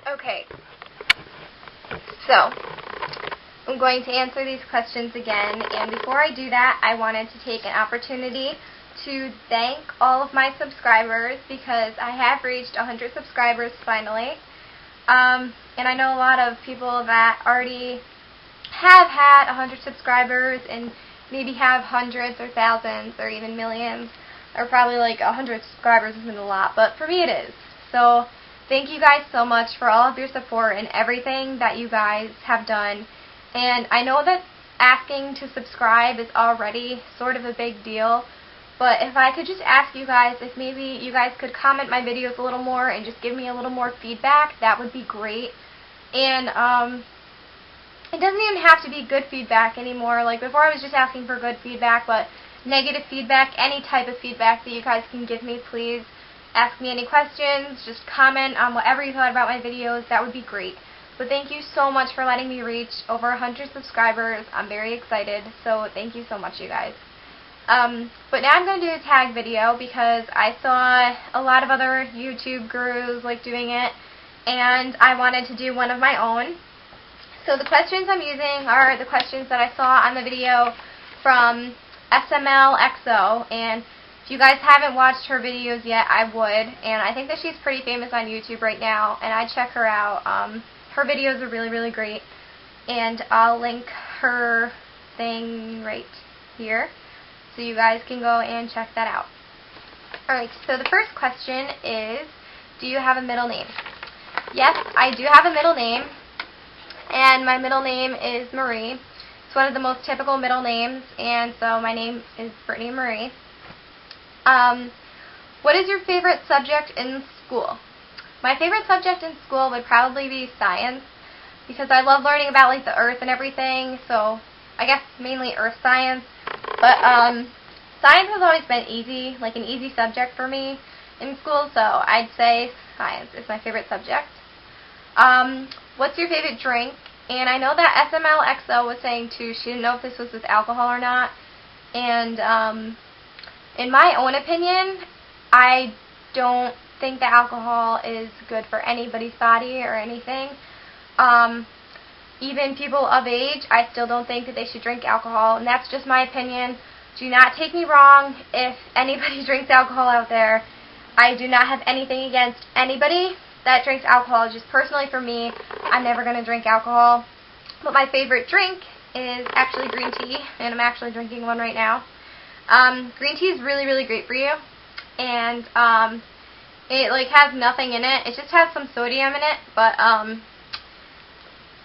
Okay, so I'm going to answer these questions again, and before I do that, I wanted to take an opportunity to thank all of my subscribers because I have reached 100 subscribers finally. And I know a lot of people that already have had 100 subscribers and maybe have hundreds or thousands or even millions, or probably like 100 subscribers isn't a lot, but for me it is. So thank you guys so much for all of your support and everything that you guys have done. And I know that asking to subscribe is already sort of a big deal, but if I could just ask you guys if maybe you guys could comment my videos a little more and just give me a little more feedback, that would be great. And it doesn't even have to be good feedback anymore. Like before I was just asking for good feedback, but negative feedback, any type of feedback that you guys can give me, please ask me any questions, just comment on whatever you thought about my videos, that would be great. But thank you so much for letting me reach over 100 subscribers. I'm very excited, so thank you so much, you guys. But now I'm going to do a tag video because I saw a lot of other YouTube gurus like doing it, and I wanted to do one of my own. So the questions I'm using are the questions that I saw on the video from SMLXO, and if you guys haven't watched her videos yet, I would, and I think that she's pretty famous on YouTube right now, and I check her out. Her videos are really, really great, and I'll link her thing right here, so you guys can go and check that out. Alright, so the first question is, do you have a middle name? Yes, I do have a middle name, and my middle name is Marie. It's one of the most typical middle names, and so my name is Brittany Marie. What is your favorite subject in school? My favorite subject in school would probably be science, because I love learning about like the earth and everything, so I guess mainly earth science. But science has always been easy, like an easy subject for me in school, so I'd say science is my favorite subject. What's your favorite drink? And I know that SMLXO was saying too, she didn't know if this was with alcohol or not. And in my own opinion, I don't think that alcohol is good for anybody's body or anything. Even people of age, I still don't think that they should drink alcohol, and that's just my opinion. Do not take me wrong if anybody drinks alcohol out there. I do not have anything against anybody that drinks alcohol. Just personally for me, I'm never going to drink alcohol. But my favorite drink is actually green tea, and I'm actually drinking one right now. Green tea is really, really great for you, and it like has nothing in it. It just has some sodium in it, but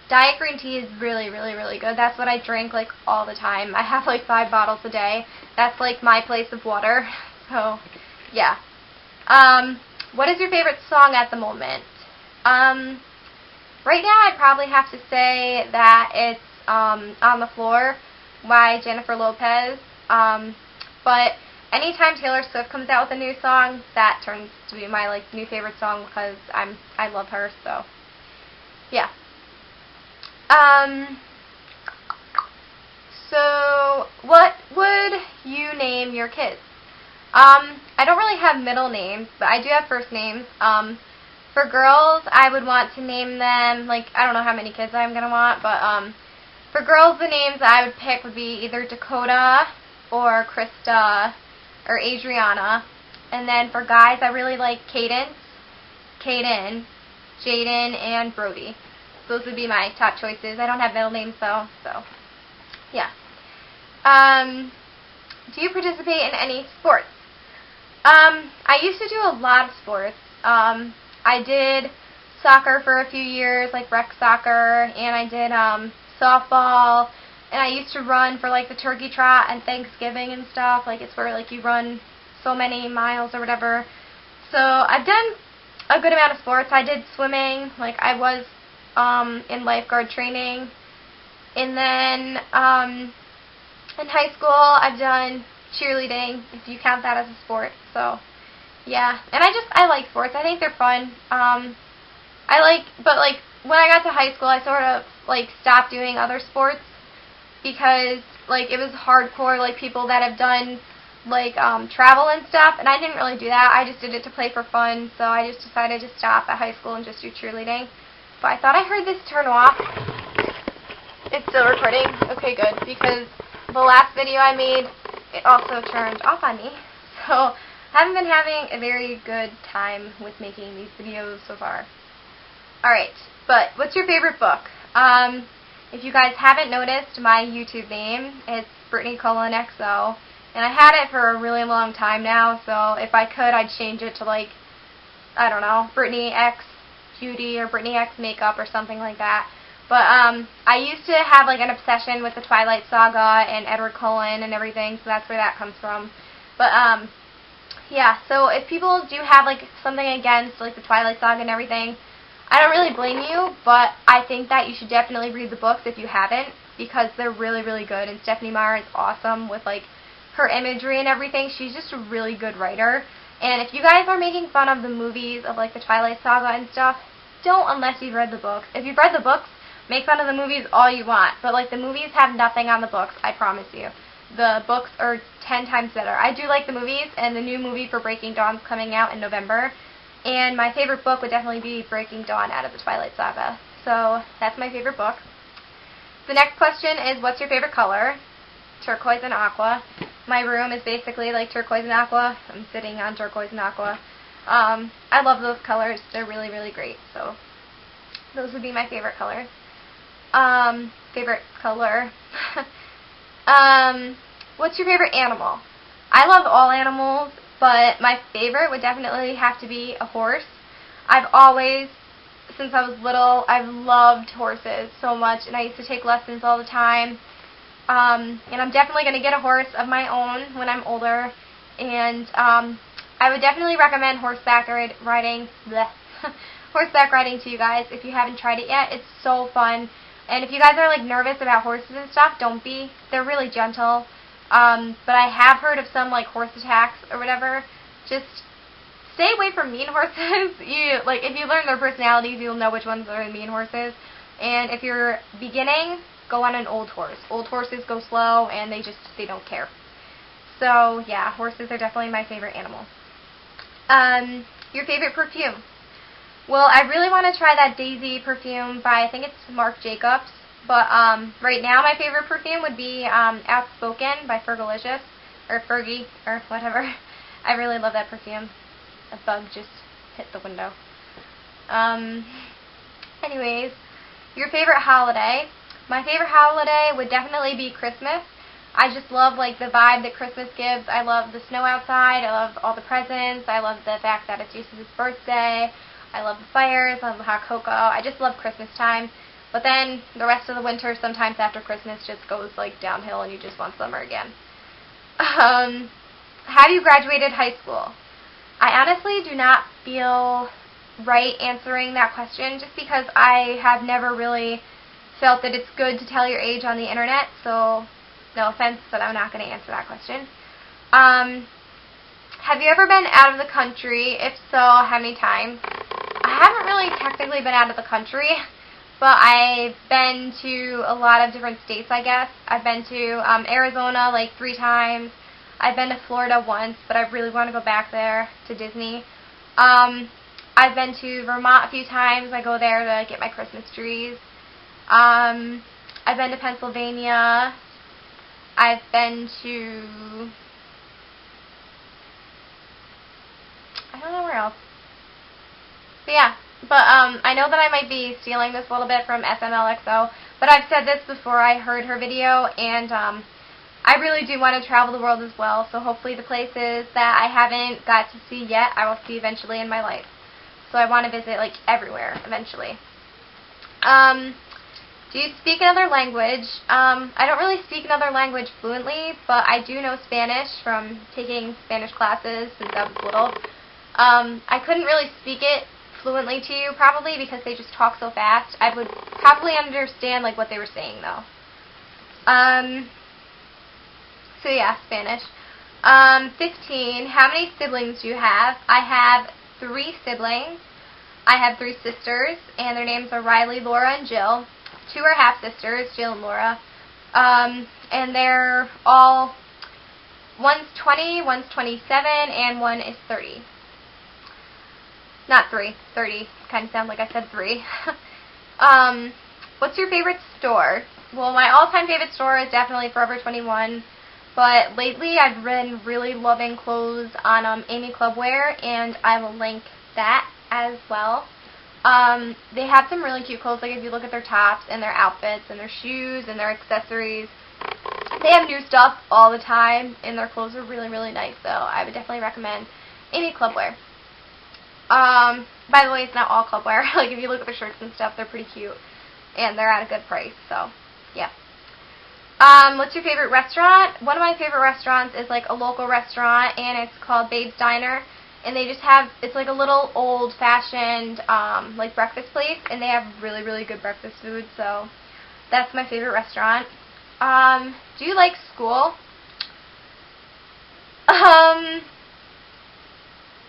diet green tea is really, really, really good. That's what I drink like all the time. I have like 5 bottles a day. That's like my place of water. So, yeah. What is your favorite song at the moment? Right now I'd probably have to say that it's On the Floor by Jennifer Lopez. But anytime Taylor Swift comes out with a new song, that turns to be my like new favorite song because I love her, so yeah. So what would you name your kids? I don't really have middle names, but I do have first names. For girls, I would want to name them, like, I don't know how many kids I'm going to want, but for girls, the names I would pick would be either Dakota or Krista or Adriana. And then for guys, I really like Caden, Jaden, and Brody. Those would be my top choices. I don't have middle names, though, so yeah. Do you participate in any sports? I used to do a lot of sports. I did soccer for a few years, like rec soccer, and I did softball, and I used to run for like the turkey trot and Thanksgiving and stuff. Like it's where like you run so many miles or whatever. So I've done a good amount of sports. I did swimming, like I was in lifeguard training, and then in high school I've done cheerleading, if you count that as a sport. So yeah, and I like sports. I think they're fun. But like when I got to high school, I sort of like stopped doing other sports because like it was hardcore, like people that have done like travel and stuff, and I didn't really do that. I just did it to play for fun, so I just decided to stop at high school and just do cheerleading. but I thought I heard this turn off. It's still recording. Okay, good, because the last video I made, it also turned off on me. So, I haven't been having a very good time with making these videos so far. Alright, but what's your favorite book? If you guys haven't noticed, my YouTube name is Brittany:XO, and I had it for a really long time now, so if I could, I'd change it to, like, I don't know, Brittany X Beauty or Brittany X Makeup or something like that. But I used to have, like, an obsession with the Twilight Saga and Edward Cullen and everything, so that's where that comes from. But, yeah, so if people do have, like, something against, like, the Twilight Saga and everything, I don't really blame you, but I think that you should definitely read the books if you haven't, because they're really, really good, and Stephanie Meyer is awesome with, like, her imagery and everything. She's just a really good writer, and if you guys are making fun of the movies of, like, the Twilight Saga and stuff, don't unless you've read the books. If you've read the books, make fun of the movies all you want, but, like, the movies have nothing on the books, I promise you. The books are 10 times better. I do like the movies, and the new movie for Breaking Dawn's coming out in November. And my favorite book would definitely be Breaking Dawn out of the Twilight Saga. So that's my favorite book. The next question is, what's your favorite color? Turquoise and aqua. My room is basically like turquoise and aqua. I'm sitting on turquoise and aqua. I love those colors. They're really, really great. So those would be my favorite colors. Favorite color. What's your favorite animal? I love all animals, but my favorite would definitely have to be a horse. I've always, since I was little, I've loved horses so much, and I used to take lessons all the time. And I'm definitely going to get a horse of my own when I'm older. And I would definitely recommend horseback riding. Horseback riding to you guys if you haven't tried it yet. It's so fun. And if you guys are, like, nervous about horses and stuff, don't be. They're really gentle. But I have heard of some, like, horse attacks or whatever. Just stay away from mean horses. If you learn their personalities, you'll know which ones are mean horses. And if you're beginning, go on an old horse. Old horses go slow, and they don't care. So, yeah, horses are definitely my favorite animal. Your favorite perfume? Well, I really want to try that Daisy perfume by, I think it's Marc Jacobs. But right now my favorite perfume would be Outspoken by Fergalicious, or Fergie, or whatever. I really love that perfume. A bug just hit the window. Anyways, your favorite holiday? My favorite holiday would definitely be Christmas. I just love, like, the vibe that Christmas gives. I love the snow outside. I love all the presents. I love the fact that it's Jesus' birthday. I love the fires. I love the hot cocoa. I just love Christmas time. But then the rest of the winter, sometimes after Christmas, just goes, like, downhill and you just want summer again. Have you graduated high school? I honestly do not feel right answering that question just because I have never really felt that it's good to tell your age on the internet, so no offense, but I'm not going to answer that question. Have you ever been out of the country? If so, how many times? I haven't really technically been out of the country. But I've been to a lot of different states, I guess. I've been to Arizona like 3 times. I've been to Florida once, but I really want to go back there to Disney. I've been to Vermont a few times. I go there to get my Christmas trees. I've been to Pennsylvania. I've been to... I don't know where else. But yeah. But I know that I might be stealing this a little bit from SMLXO, but I've said this before I heard her video, and I really do want to travel the world as well, so hopefully the places that I haven't got to see yet, I will see eventually in my life. So I want to visit, like, everywhere eventually. Do you speak another language? I don't really speak another language fluently, but I do know Spanish from taking Spanish classes since I was little. I couldn't really speak it fluently to you probably because they just talk so fast. I would probably understand, like, what they were saying though. So yeah, Spanish. 15. How many siblings do you have? I have 3 siblings. I have 3 sisters, and their names are Riley, Laura, and Jill. 2 are half sisters, Jill and Laura. And they're all, one's 20, one's 27, and one is 30. Not 3, 30. Kind of sounds like I said 3. What's your favorite store? Well, my all-time favorite store is definitely Forever 21, but lately I've been really loving clothes on Amy Clubwear, and I will link that as well. They have some really cute clothes, like if you look at their tops and their outfits and their shoes and their accessories. They have new stuff all the time, and their clothes are really, really nice, so I would definitely recommend Amy Clubwear. By the way, it's not all Clubwear. Like, if you look at the shirts and stuff, they're pretty cute, and they're at a good price, so, yeah. What's your favorite restaurant? One of my favorite restaurants is, like, a local restaurant, and it's called Babe's Diner, and they just have, it's like a little old-fashioned, like, breakfast place, and they have really, really good breakfast food, so that's my favorite restaurant. Do you like school?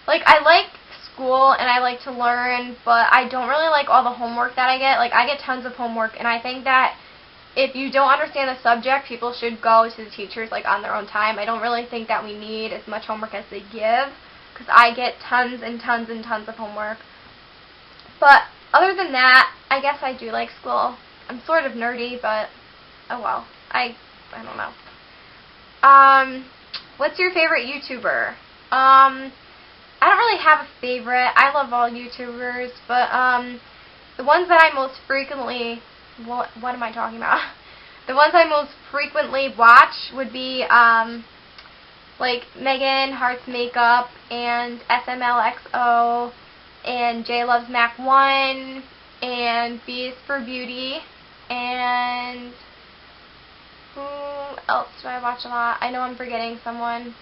Like, I like school and I like to learn, but I don't really like all the homework that I get. Like, I get tons of homework, and I think that if you don't understand the subject, people should go to the teachers, like, on their own time. I don't really think that we need as much homework as they give, because I get tons and tons and tons of homework. But other than that, I guess I do like school. I'm sort of nerdy, but oh well. I don't know. What's your favorite YouTuber? I don't really have a favorite. I love all YouTubers, but the ones that I most frequently, what am I talking about? The ones I most frequently watch would be like Megan Hearts Makeup and SMLXO and J Loves Mac 1 and B is for Beauty, and who else do I watch a lot? I know I'm forgetting someone.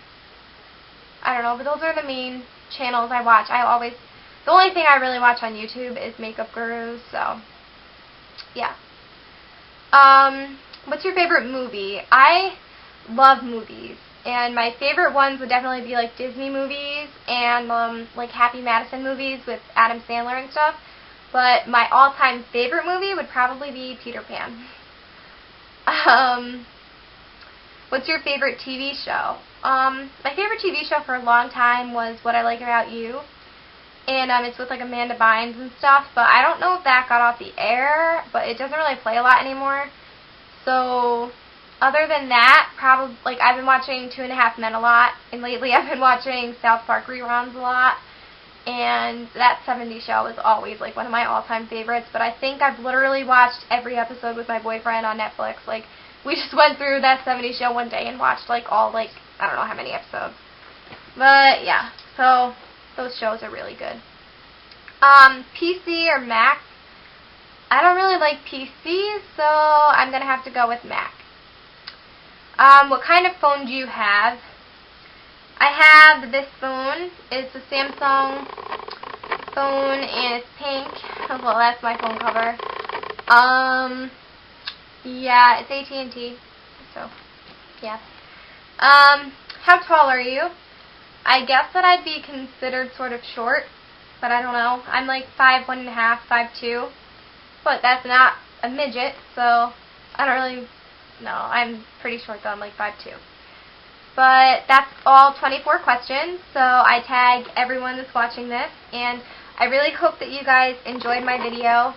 I don't know, but those are the main channels I watch. The only thing I really watch on YouTube is Makeup Gurus, so yeah. What's your favorite movie? I love movies, and my favorite ones would definitely be like Disney movies and like Happy Madison movies with Adam Sandler and stuff, but my all-time favorite movie would probably be Peter Pan. What's your favorite TV show? My favorite TV show for a long time was What I Like About You, and it's with like Amanda Bynes and stuff, but I don't know if that got off the air, but it doesn't really play a lot anymore. So other than that, probably, like, I've been watching 2.5 Men a lot, and lately I've been watching South Park reruns a lot, and that 70s show is always like one of my all-time favorites, but I think I've literally watched every episode with my boyfriend on Netflix. Like, we just went through that 70s show one day and watched like all, like, I don't know how many episodes. But yeah, so those shows are really good. PC or Mac? I don't really like PCs, so I'm going to have to go with Mac. What kind of phone do you have? I have this phone. It's a Samsung phone, and it's pink. Well, that's my phone cover. Yeah, it's AT&T, so, yeah. How tall are you? I guess that I'd be considered sort of short, but I don't know. I'm like 5'1.5", 5'2", but that's not a midget, so I don't really know. I'm pretty short though. I'm like 5'2". But that's all 24 questions, so I tag everyone that's watching this, and I really hope that you guys enjoyed my video.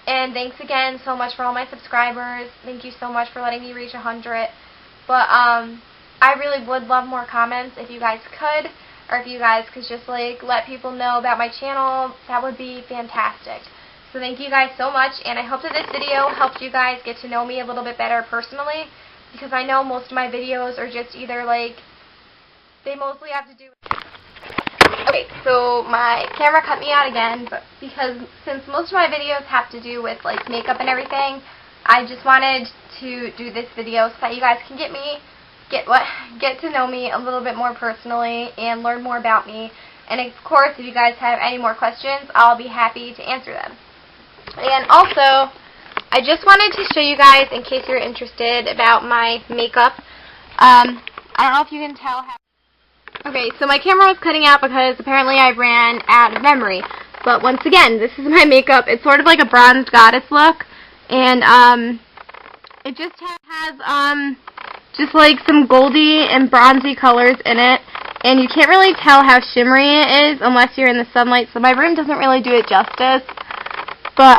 And thanks again so much for all my subscribers. Thank you so much for letting me reach 100. But I really would love more comments if you guys could, or if you guys could just like let people know about my channel. That would be fantastic. So thank you guys so much, and I hope that this video helped you guys get to know me a little bit better personally, because I know most of my videos are just either like, they mostly have to do. Okay, so my camera cut me out again, but since most of my videos have to do with like makeup and everything, I just wanted to do this video so that you guys can get to know me a little bit more personally and learn more about me. And of course, if you guys have any more questions, I'll be happy to answer them. And also, I just wanted to show you guys, in case you're interested, about my makeup. I don't know if you can tell how. Okay, so my camera was cutting out because apparently I ran out of memory. But once again, this is my makeup. It's sort of like a bronze goddess look, and it just has just like some goldy and bronzy colors in it, and you can't really tell how shimmery it is unless you're in the sunlight. So my room doesn't really do it justice. But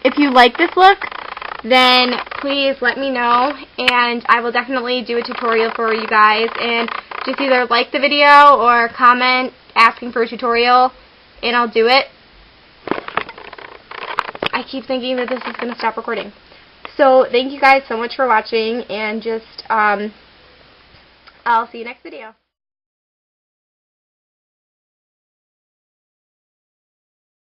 if you like this look, then please let me know, and I will definitely do a tutorial for you guys. And just either like the video or comment asking for a tutorial, and I'll do it. I keep thinking that this is going to stop recording. So thank you guys so much for watching, and just I'll see you next video.